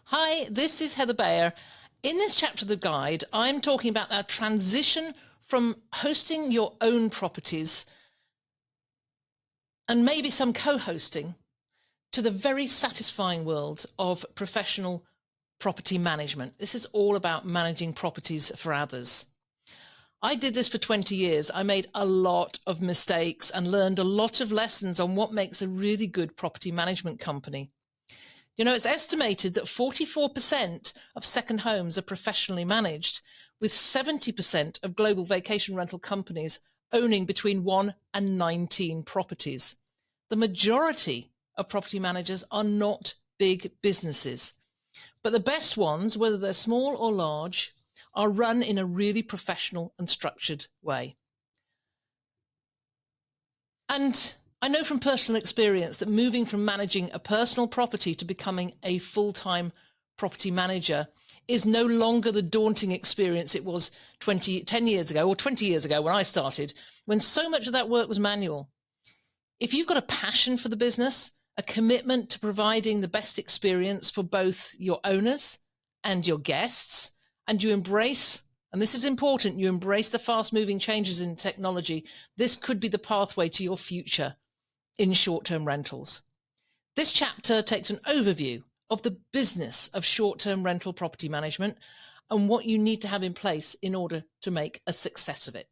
Hi, this is Heather Bayer. In this chapter of the guide, I'm talking about our transition from hosting your own properties and maybe some co-hosting to the very satisfying world of professional property management. This is all about managing properties for others. I did this for 20 years. I made a lot of mistakes and learned a lot of lessons on what makes a really good property management company. You know, it's estimated that 44% of second homes are professionally managed, with 70% of global vacation rental companies owning between 1 and 19 properties. The majority of property managers are not big businesses, but the best ones, whether they're small or large, are run in a really professional and structured way. And I know from personal experience that moving from managing a personal property to becoming a full-time property manager is no longer the daunting experience it was 10 years ago or 20 years ago when I started, when so much of that work was manual. If you've got a passion for the business, a commitment to providing the best experience for both your owners and your guests, and you embrace, and this is important, you embrace the fast-moving changes in technology, this could be the pathway to your future in short-term rentals. This chapter takes an overview of the business of short-term rental property management and what you need to have in place in order to make a success of it.